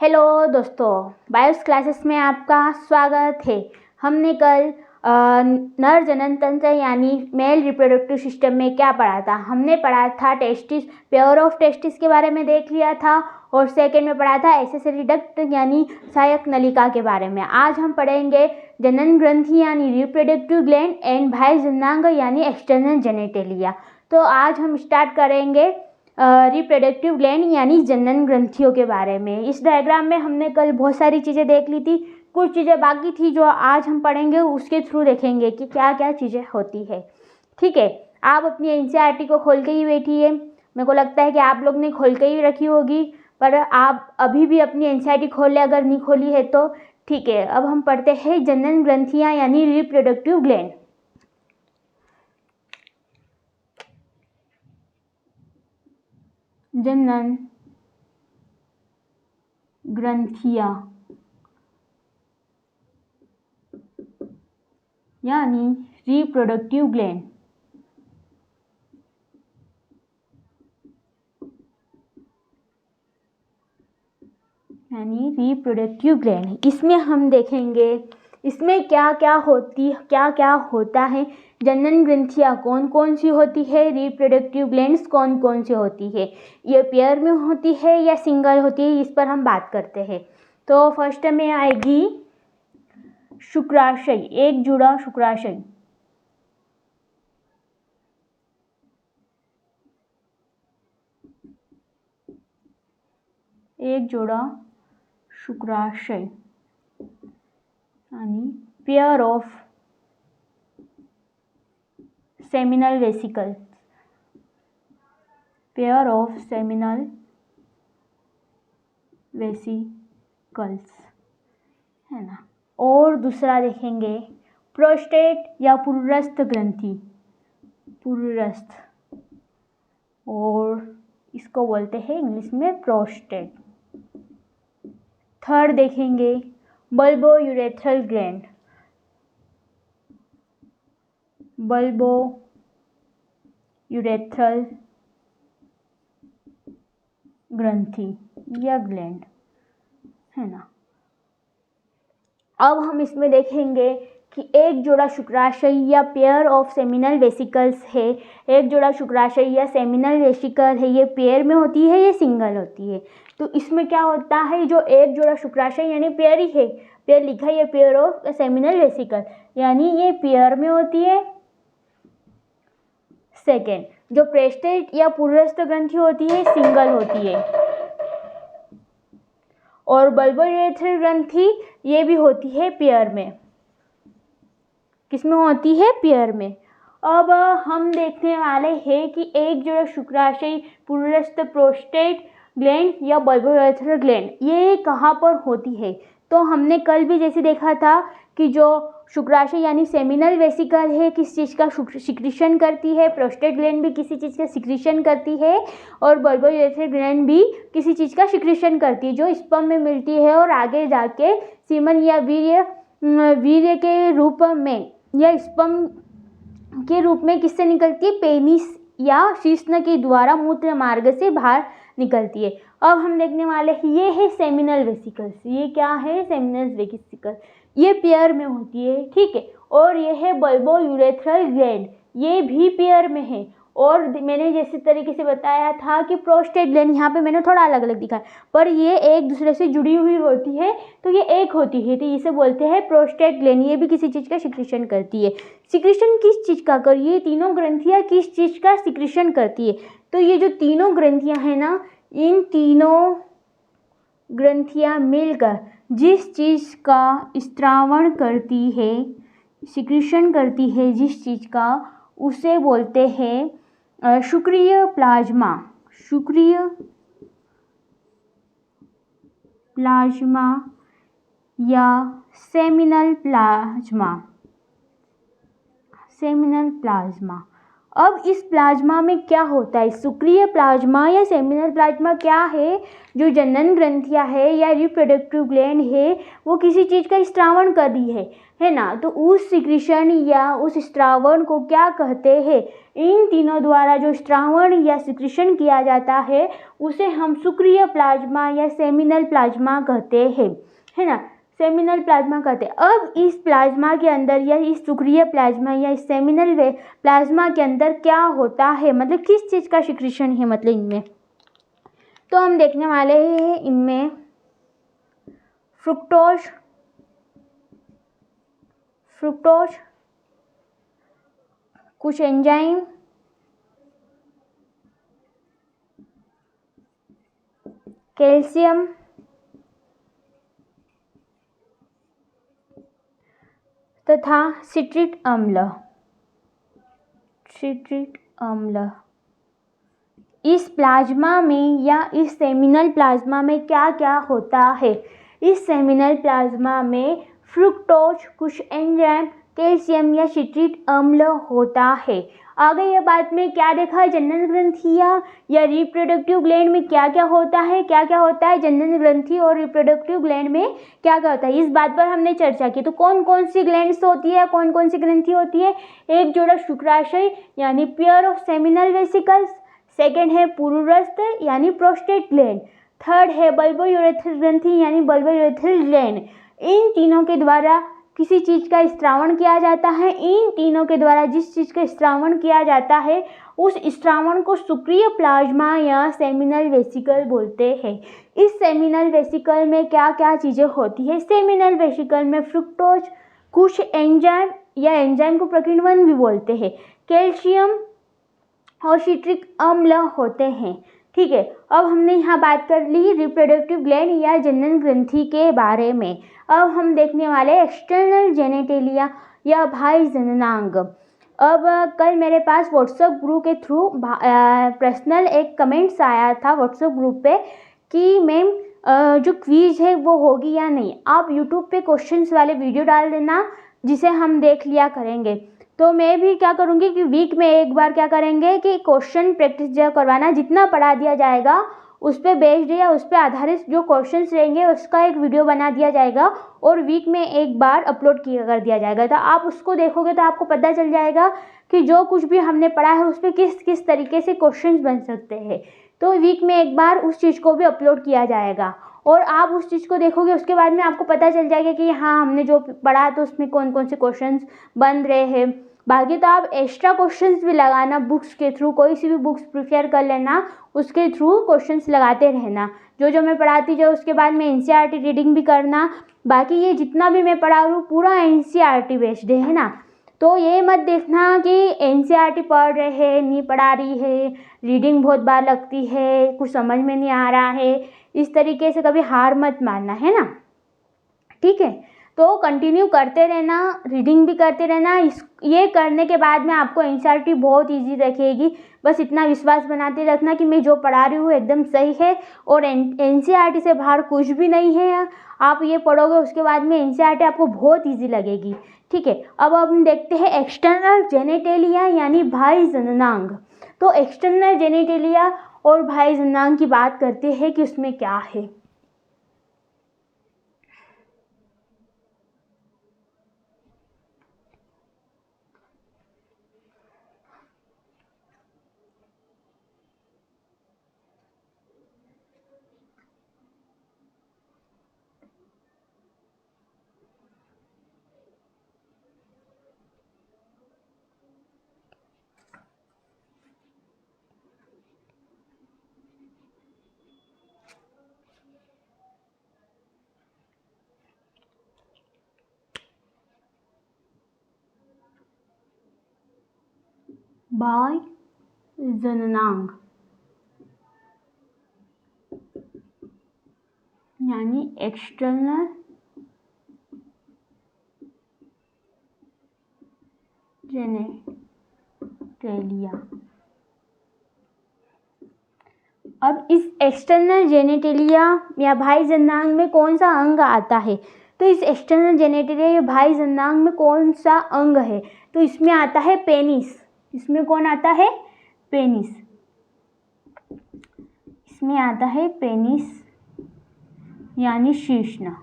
Hello दोस्तों, BIOS classes में आपका स्वागत है। हमने कल नर जनन तंत्र यानी मेल रिप्रोडक्टिव सिस्टम में क्या पढ़ा था। हमने पढ़ा था टेस्टिस, पेयर ऑफ टेस्टिस के बारे में देख लिया था और सेकंड में पढ़ा था एक्सेसरी डक्ट यानी सहायक नलिका के बारे में। आज हम पढ़ेंगे जनन ग्रंथि यानी रिप्रोडक्टिव ग्लैंड एंड बाह्य जननांग यानी एक्सटर्नल जेनिटेलिया। तो आज हम स्टार्ट करेंगे रिप्रोडक्टिव ग्लैंड यानी जनन ग्रंथियों के बारे में। इस डायग्राम में हमने कल बहुत सारी चीज़ें देख ली थी, कुछ चीज़ें बाकी थी जो आज हम पढ़ेंगे, उसके थ्रू देखेंगे कि क्या क्या चीज़ें होती है। ठीक है, आप अपनी एनसीईआरटी को खोल के ही बैठिए। मेरे को लगता है कि आप लोग ने खोल के ही रखी होगी, पर आप अभी भी अपनी एनसीईआरटी खोल ले, अगर नहीं खोली है तो ठीक है। अब हम पढ़ते हैं जनन ग्रंथियाँ यानी रिप्रोडक्टिव ग्लैंड। जनन ग्रंथियाँ यानी रिप्रोडक्टिव ग्लैंड। यानी रिप्रोडक्टिव ग्लैंड, इसमें हम देखेंगे इसमें क्या क्या होता है। जनन ग्रंथियाँ कौन कौन सी होती है, रिप्रोडक्टिव ग्लैंड्स कौन कौन सी होती है, ये पेयर में होती है या सिंगल होती है, इस पर हम बात करते हैं। तो फर्स्ट में आएगी शुक्राशय, एक जुड़ा शुक्राशय। एक जोड़ा शुक्राशय यानी pair of seminal vesicle, pair of seminal vesicles है ना। और दूसरा देखेंगे प्रोस्टेट या पुरुरस्थ ग्रंथि, पुरुरस्थ, और इसको बोलते हैं इंग्लिश में प्रोस्टेट। थर्ड देखेंगे bulbo urethral gland, bulbo urethral ग्रंथि या ग्लैंड है ना। अब हम इसमें देखेंगे कि एक जोड़ा शुक्राशय या पेयर ऑफ सेमिनल वेसिकल्स है। एक जोड़ा शुक्राशय या सेमिनल वेसिकल है, ये पेयर में होती है, ये सिंगल होती है। तो इसमें क्या होता है, जो एक जोड़ा शुक्राशय यानी पेयर ही है, पेयर लिखा है, ये पेयर ऑफ सेमिनल वेसिकल यानी ये पेयर में होती है। सेकेंड, जो प्रोस्टेट या पुरुरस्थ ग्रंथि होती है, सिंगल होती है। और बल्बो यूरेथ्रल ग्रंथि ये भी होती है पेयर में। किसमें होती है, पेयर में। अब हम देखने वाले हैं कि एक जोड़ा शुक्राशय, पुरुरस्थ, प्रोस्टेट ग्लैंड या बल्बो यूरेथ्रल ग्लैंड ये कहाँ पर होती है। तो हमने कल भी जैसे देखा था कि जो शुक्राशय यानी सेमिनल वेसिकल है किस चीज़ का सिक्रीशन करती है, प्रोस्टेट ग्लैंड भी किसी चीज़ का सिक्रीशन करती है, और बल्बो यूरेथ्रल ग्लैंड भी किसी चीज़ का सिक्रीशन करती है जो स्पर्म में मिलती है और आगे जाके सीमन या वीर्य के रूप में या स्पर्म के रूप में किससे निकलती है, पेनिस या शिश्न के द्वारा मूत्र मार्ग से बाहर निकलती है। अब हम देखने वाले हैं ये है सेमिनल वेसिकल्स। ये क्या है, सेमिनल वेसिकल, ये पेयर में होती है, ठीक है। और ये है बल्बो यूरेथ्रल ग्लैंड, ये भी पेयर में है। और मैंने जैसे तरीके से बताया था कि प्रोस्टेट ग्लैंड, यहाँ पे मैंने थोड़ा अलग अलग दिखा, पर ये एक दूसरे से जुड़ी हुई होती है, तो ये एक होती है, तो इसे बोलते हैं प्रोस्टेट ग्लैंड। ये भी किसी चीज़ का सिक्रीशन करती है। सिक्रीशन किस चीज़ का कर, ये तीनों ग्रंथियाँ किस चीज़ का सिक्रीशन करती है, तो ये जो तीनों ग्रंथियाँ हैं ना, इन तीनों ग्रंथियाँ मिलकर जिस चीज़ का स्त्रावण करती है, सिक्रीशन करती है जिस चीज़ का, उसे बोलते हैं शुक्रीय प्लाज्मा, शुक्रीय प्लाज्मा या सेमिनल प्लाज्मा, सेमिनल प्लाज्मा। अब इस प्लाज्मा में क्या होता है, शुक्रिय प्लाज्मा या सेमिनल प्लाज्मा क्या है, जो जनन ग्रंथियाँ है या रिप्रोडक्टिव ग्लैंड है वो किसी चीज़ का स्त्रावण कर रही है ना, तो उस सिक्रीशन या उस स्त्रावण को क्या कहते हैं, इन तीनों द्वारा जो स्त्रावण या सिक्रीशन किया जाता है उसे हम शुक्रिय प्लाज्मा या सेमिनल प्लाज्मा कहते हैं, है ना, सेमिनल प्लाज्मा कहते हैं। अब इस प्लाज्मा के अंदर या इस शुक्रिय प्लाज्मा या इस सेमिनल प्लाज्मा के अंदर क्या होता है, मतलब किस चीज़ का सिक्रीशन है, मतलब इनमें तो हम देखने वाले हैं इनमें फ्रुक्टोज कुछ एंजाइम, कैल्शियम तथा सिट्रिक अम्ल। इस प्लाज्मा में या इस सेमिनल प्लाज्मा में क्या क्या होता है, इस सेमिनल प्लाज्मा में फ्रुक्टोज, कुछ एंजाइम, कैल्शियम या सिट्रिक अम्ल होता है। आगे ये बात में क्या देखा है, जनन ग्रंथियाँ या रिप्रोडक्टिव ग्लैंड में क्या क्या होता है, जनन ग्रंथि और रिप्रोडक्टिव ग्लैंड में क्या क्या होता है, इस बात पर हमने चर्चा की। तो कौन कौन सी ग्लैंड्स होती है, कौन कौन सी ग्रंथि होती है, एक जोड़ा शुक्राशय यानी pair of seminal vesicles, second है पुरुरस्थ यानी प्रोस्टेट ग्लैंड, थर्ड है बल्बोयूरेथ्रल ग्रंथि यानी बल्बोयूरेथ्रल ग्लैंड। इन तीनों के द्वारा किसी चीज़ का स्त्रावण किया जाता है, इन तीनों के द्वारा जिस चीज़ का स्त्रावण किया जाता है उस स्त्रावण को शुक्रिय प्लाज्मा या सेमिनल वेसिकल बोलते हैं। इस सेमिनल वेसिकल में क्या क्या चीज़ें होती है, सेमिनल वेसिकल में फ्रुक्टोज, कुछ एंजाइम या एंजाइम को प्रकीर्णन भी बोलते हैं, कैल्शियम और सिट्रिक अम्ल होते हैं। ठीक है, अब हमने यहाँ बात कर ली रिप्रोडक्टिव ग्लैंड या जनन ग्रंथि के बारे में। अब हम देखने वाले एक्सटर्नल जेनिटेलिया या बाह्य जननांग। अब कल मेरे पास व्हाट्सएप ग्रुप के थ्रू पर्सनल एक कमेंट्स आया था व्हाट्सएप ग्रुप पे कि मैम जो क्विज है वो होगी या नहीं, आप यूट्यूब पे क्वेश्चंस वाले वीडियो डाल देना जिसे हम देख लिया करेंगे। तो मैं भी क्या करूँगी कि वीक में एक बार क्या करेंगे कि क्वेश्चन प्रैक्टिस जो करवाना, जितना पढ़ा दिया जाएगा उस पर बेस्ड या उस पर आधारित जो क्वेश्चंस रहेंगे उसका एक वीडियो बना दिया जाएगा और वीक में एक बार अपलोड कर दिया जाएगा। तो आप उसको देखोगे तो आपको पता चल जाएगा कि जो कुछ भी हमने पढ़ा है उस पर किस किस तरीके से क्वेश्चंस बन सकते हैं। तो वीक में एक बार उस चीज़ को भी अपलोड किया जाएगा और आप उस चीज़ को देखोगे, उसके बाद में आपको पता चल जाएगा कि हाँ हमने जो पढ़ा तो उसमें कौन कौन से क्वेश्चंस बन रहे हैं। बाकी तो आप एक्स्ट्रा क्वेश्चंस भी लगाना, बुक्स के थ्रू कोई सी भी बुक्स प्रिपेयर कर लेना, उसके थ्रू क्वेश्चंस लगाते रहना। जो मैं पढ़ाती जाऊँ उसके बाद में एनसीईआरटी रीडिंग भी करना। बाकी ये जितना भी मैं पढ़ा रही हूँ पूरा एनसीईआरटी बेस्ड है ना, तो ये मत देखना कि एनसीईआरटी पढ़ रहे हैं नहीं पढ़ा रही है, रीडिंग बहुत बार लगती है, कुछ समझ में नहीं आ रहा है, इस तरीके से कभी हार मत मानना, है ना। ठीक है, तो कंटिन्यू करते रहना, रीडिंग भी करते रहना। ये करने के बाद में आपको एनसीईआरटी बहुत इजी रखेगी। बस इतना विश्वास बनाते रखना कि मैं जो पढ़ा रही हूँ एकदम सही है और एनसीईआरटी से बाहर कुछ भी नहीं है। आप ये पढ़ोगे उसके बाद में एनसीईआरटी आपको बहुत इजी लगेगी। ठीक है, अब हम देखते हैं एक्सटर्नल जेनिटेलिया यानी बाह्य जननांग। तो एक्सटर्नल जेनिटेलिया और बाह्य जननांग की बात करते हैं कि उसमें क्या है। बाह्य जननांग यानी एक्सटर्नल जेनिटेलिया। अब इस एक्सटर्नल जेनिटेलिया या बाह्य जननांग में कौन सा अंग आता है, तो इस एक्सटर्नल जेनिटेलिया या बाह्य जननांग में कौन सा अंग है, तो इसमें आता है पेनिस। इसमें कौन आता है? पेनिस। इसमें आता है पेनिस यानी शीश्न।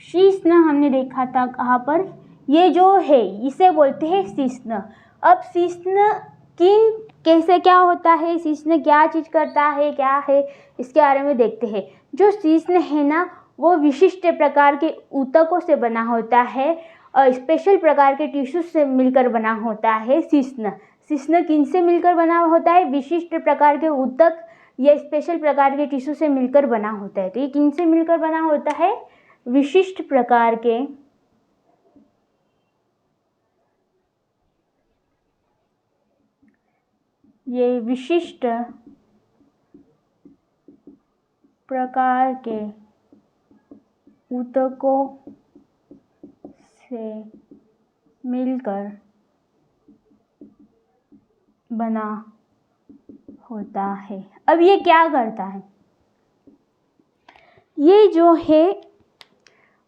शीश्न हमने देखा था कहाँ पर? ये जो है इसे बोलते हैं शीश्न। अब शीश्न कैसे क्या होता है, शीश्न क्या चीज़ करता है, क्या है, इसके बारे में देखते हैं। जो शीश्न है ना, वो विशिष्ट प्रकार के ऊतकों से बना होता है और स्पेशल प्रकार के टिश्यू से मिलकर बना होता है शीश्न। शीश्न किन से मिलकर बना होता है? विशिष्ट प्रकार के ऊतक या स्पेशल प्रकार के टिश्यू से मिलकर बना होता है। तो ये किन से मिलकर बना होता है? विशिष्ट प्रकार के विशिष्ट प्रकार के ऊतकों से मिलकर बना होता है। अब ये क्या करता है? ये जो है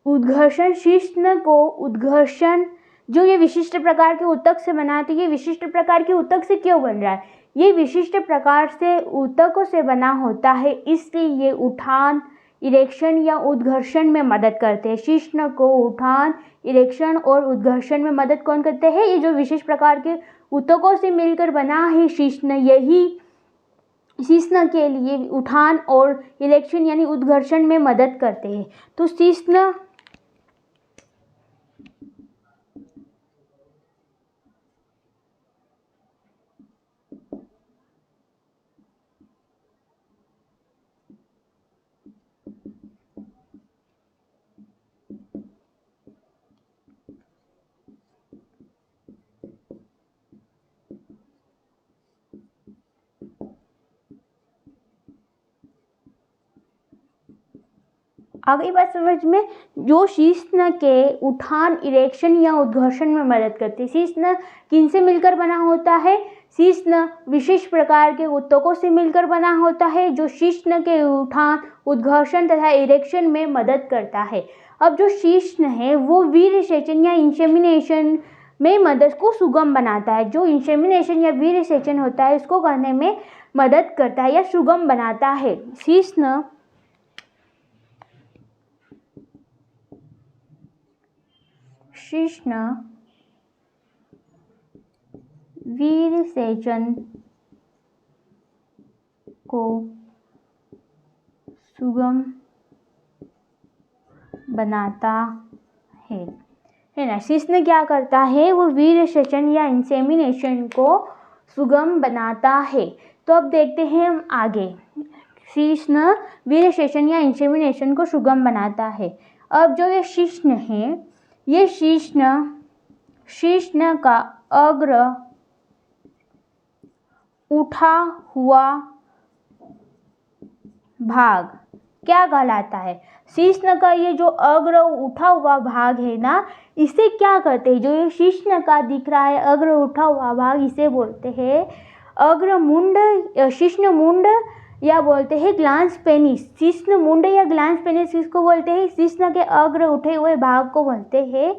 उद्घर्षण, शीश्न को उद्घर्षण, जो ये विशिष्ट प्रकार के ऊतक से बनाती है, विशिष्ट प्रकार के ऊतक से क्यों बन रहा है? ये विशिष्ट प्रकार से ऊतकों से बना होता है, इसलिए ये उठान, इरेक्शन या उद्घर्षण में मदद करते हैं। शीश्न को उठान, इरेक्शन और उद्घर्षण में मदद कौन करते हैं? ये जो विशिष्ट प्रकार के ऊतकों से मिलकर बना है शीश्न, यही शीश्न के लिए उठान और इरेक्शन यानी उद्घर्षण में मदद करते हैं। तो शीश्न आगे बात समझ में, जो शीश्न के उठान, इरेक्शन या उद्घर्षण में मदद करती है। शीश्न किन से मिलकर बना होता है? शीश्न विशिष्ट प्रकार के ऊतकों से मिलकर बना होता है, जो शीश्न के उठान, उद्घर्षण तथा इरेक्शन में मदद करता है। अब जो शीश्न है वो वीर्यसेचन या इंसेमिनेशन में मदद को सुगम बनाता है। जो इंसेमिनेशन या वीर्यसेचन होता है इसको करने में मदद करता है या सुगम बनाता है। शीश्न वीर्यसेचन को सुगम बनाता है ना। शीश्न क्या करता है? वो वीर्यसेचन या इंसेमिनेशन को सुगम बनाता है। तो अब देखते हैं हम आगे। शीश्न वीर्यसेचन या इंसेमिनेशन को सुगम बनाता है। अब जो ये शीश्न है, ये शीश्न का अग्र उठा हुआ भाग क्या कहलाता है? शीश्न का ये जो अग्र उठा हुआ भाग है ना, इसे क्या कहते हैं? जो ये शीश्न का दिख रहा है अग्र उठा हुआ भाग, इसे बोलते हैं अग्रमुंड, शीश्न मुंड या बोलते हैं ग्लांस पेनिस। शीश्न मुंड या ग्लांस पेनिस किसको बोलते हैं? शीश्न के अग्र उठे हुए भाग को बोलते हैं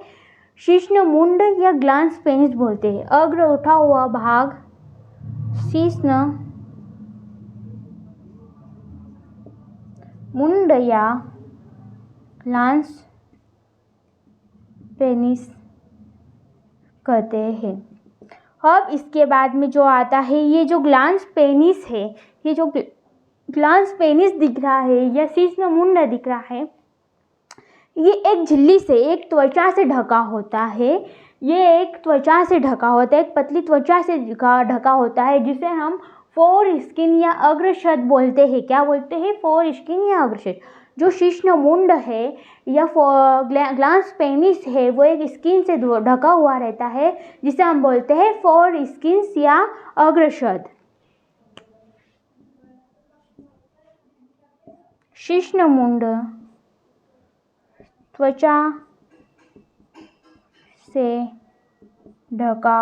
शीश्न मुंड या ग्लांस पेनिस बोलते हैं। अग्र उठा हुआ भाग शीश्न मुंड या ग्लांस पेनिस कहते हैं। अब इसके बाद में जो आता है, ये जो ग्लांस पेनिस है, ये जो ग्लांस पेनिस दिख रहा है या शीश्न मुंड दिख रहा है, ये एक झिल्ली से, एक त्वचा से ढका होता है। ये एक त्वचा से ढका होता है, एक पतली त्वचा से ढका होता है, जिसे हम फोर स्किन या अग्रशद बोलते हैं। क्या बोलते हैं? फोर स्किन या अग्रशद। जो शीश्न मुंड है या ग्लांस पेनिस है, वो एक स्किन से ढका हुआ रहता है, जिसे हम बोलते हैं फोर स्किन्स या अग्रशद। शीश्न मुंड त्वचा से ढका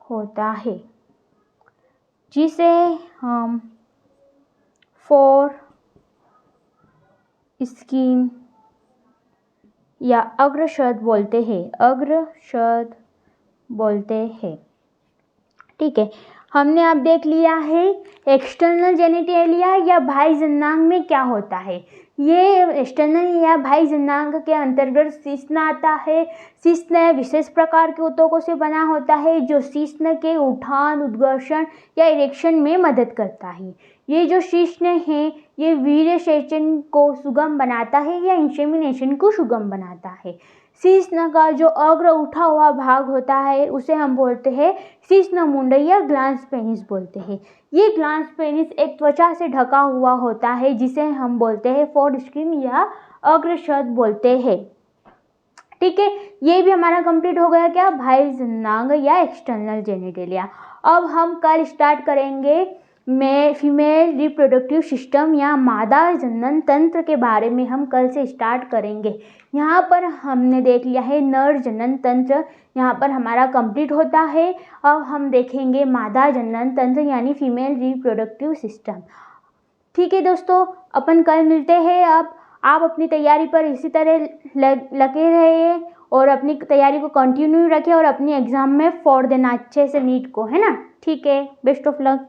होता है, जिसे हम फोर स्किन या अग्रशद बोलते हैं। अग्रशद बोलते हैं। ठीक है, हमने अब देख लिया है एक्सटर्नल जेनिटेलिया या बाह्य जननांग में क्या होता है। ये एक्सटर्नल या बाह्य जननांग के अंतर्गत शिश्न आता है। शिश्न विशेष प्रकार के ऊतकों से बना होता है जो शिश्न के उठान, उद्घर्षण या इरेक्शन में मदद करता है। ये जो शिश्न है ये वीर्यसेचन को सुगम बनाता है या इंसेमिनेशन को सुगम बनाता है। शिश्न का जो अग्र उठा हुआ भाग होता है उसे हम बोलते हैं शिश्न मुंड या ग्लांस पेनिस बोलते हैं। ये ग्लांस पेनिस एक त्वचा से ढका हुआ होता है जिसे हम बोलते हैं फोरस्किन या अग्रछद बोलते हैं। ठीक है, ये भी हमारा कंप्लीट हो गया क्या, बाह्य जननांग या एक्सटर्नल जेनिटेलिया। अब हम कल स्टार्ट करेंगे फीमेल रिप्रोडक्टिव सिस्टम या मादा जनन तंत्र के बारे में हम कल से स्टार्ट करेंगे। यहाँ पर हमने देख लिया है नर जनन तंत्र, यहाँ पर हमारा कंप्लीट होता है। अब हम देखेंगे मादा जनन तंत्र यानी फीमेल रिप्रोडक्टिव सिस्टम। ठीक है दोस्तों, अपन कल मिलते हैं। अब आप अपनी तैयारी पर इसी तरह लगे रहिए और अपनी तैयारी को कंटिन्यू रखें और अपनी एग्ज़ाम में फोड़ देना अच्छे से नीट को, है ना। ठीक है, बेस्ट ऑफ लक।